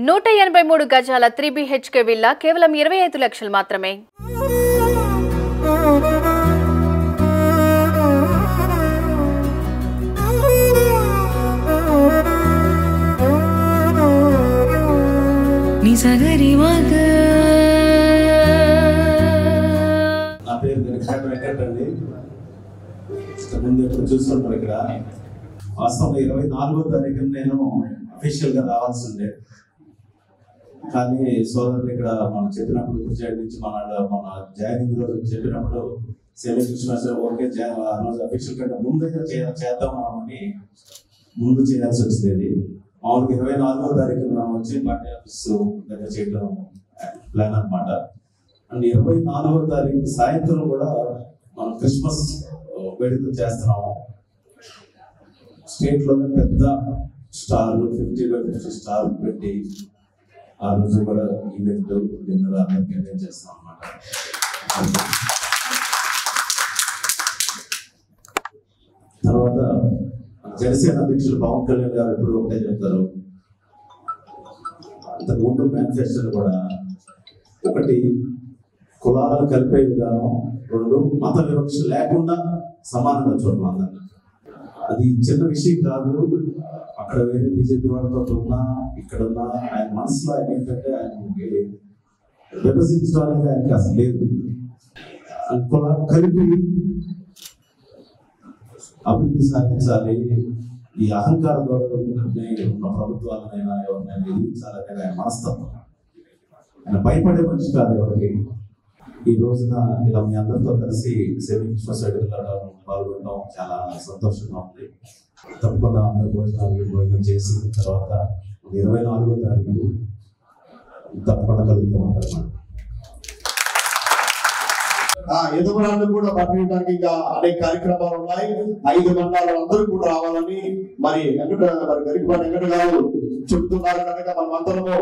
183 గజాల 3 BHK villa కేవలం 25 లక్షలు మాత్రమే. నా పేరు వెంకటండి. ముందు ఎప్పుడు చూస్తుంటారు ఇక్కడ. వాస్తవంగా 24వ తారీఖున నేను అఫీషియల్ గా రావాల్సి ఉండే, కానీ సోదరులు ఇక్కడ మనం చెప్పినప్పుడు నుంచి మన జాయినింగ్ రోజు చెప్పినప్పుడు సెలవు కృష్ణ ఓకే ఆ రోజు అఫీషియల్ కంటే ముందుగా చేద్దాం అని ముందు చేయాల్సి వచ్చింది. మామూలుగా 24వ తారీఖున మనం వచ్చి పార్టీ ఆఫీస్ దగ్గర చేయడం ప్లాన్ అనమాట. అండ్ 24వ తారీఖు సాయంత్రం కూడా మనం క్రిస్మస్ వేడుకలు చేస్తున్నాము. స్టేట్ లోనే పెద్ద స్టార్ 50/50 స్టార్ పెట్టి ఆ రోజు కూడా ఈవెంట్ డిన్నర్ అందరికీ చేస్తాం అన్నమాట. తర్వాత జనసేన అధ్యక్షులు పవన్ కళ్యాణ్ గారు ఎప్పుడు ఒకటే చెప్తారు, అంతకుముందు మేనిఫెస్టోలు కూడా ఒకటి కులాలను కలిపే విధానం, 2 మత వివక్ష లేకుండా సమానంగా చూడడం అందరినీ. అది చిన్న విషయం కాదు. అక్కడ వేరే బీజేపీ వాళ్ళతో ఉన్నా ఇక్కడ ఉన్నా ఆయన మనసులో ఆయన ఏంటంటే ఆయనకి విభజించడానికి ఆయనకి అసలు లేదు. కులాలు కలిపి అభివృద్ధి సాధించాలి, ఈ అహంకార ధోరణి ఉన్న ప్రభుత్వాలనైనా ఎవరినైనా ఎదిరించాలనేది ఆయన మనస్తత్వం. ఆయన భయపడే మనిషి కాదు ఎవరికి. ఈ రోజున ఇలా మీ అందరితో కలిసి సేవింగ్ సొసైటీ పాల్గొనడం చాలా సంతోషంగా ఉంది. తప్పకుండా అందరు భోజనం చేసి తర్వాత 24వ తారీఖు తప్పకుండా కలుగుతూ ఉంటారు. ఎదుగురాళ్ళు కూడా పట్టడానికి ఇంకా అనేక కార్యక్రమాలు ఉన్నాయి. 5 మండలాలు అందరూ కూడా రావాలని మరి గరికపాటి వెంకట గారు చెప్తున్నారు కనుక మనమందరము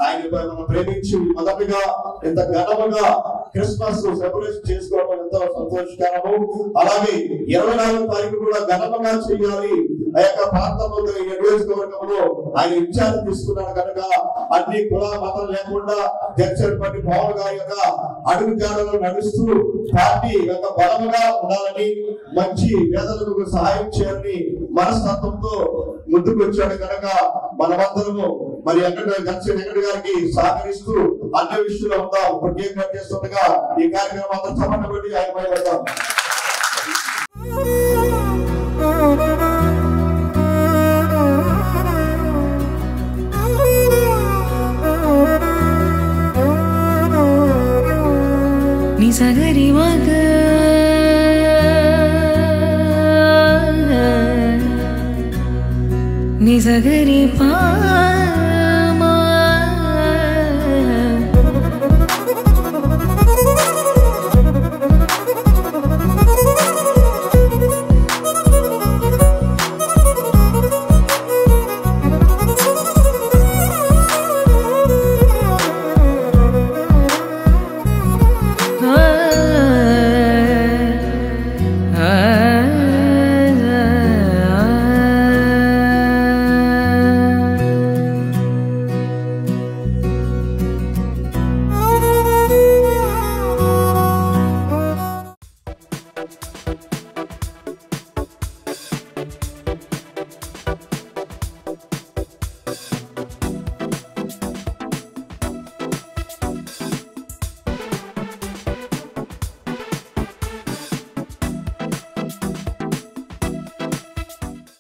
ఆయనపై మనం ప్రేమించి మొదటిగా ఎంత ఘనముగా క్రిస్మస్ సెలబ్రేషన్ చేసుకోవడం ఎంతో సంతోషకరము. అలాగే 24వ తారీఖు కూడా ఘనముగా చేయాలి. ఆ యొక్క ప్రాంతంలో నియోజకవర్గంలో ఆయన ఇన్ఛార్జ్ తీసుకున్నాడు కనుక అన్ని కుల మతం లేకుండా జగన్పట్టి పవన్ గారి యొక్క అడుగు జాడలో నడుస్తూ పార్టీ యొక్క బలముగా ఉండాలని, మంచి పేదలకు సహాయం చేయాలని మనస్తత్వంతో ముందుకు వచ్చాడు కనుక మనమందరము మరి వెంకట గారికి సహకరిస్తూ అన్ని విషయంలో ఉందాం. ప్రత్యేకంగా చేస్తుండగా ఈ కార్యక్రమం అంతా సమన్వయం పెట్టి ఆయన బయలుదేరదాం. సగరి మగ నిజగరి పా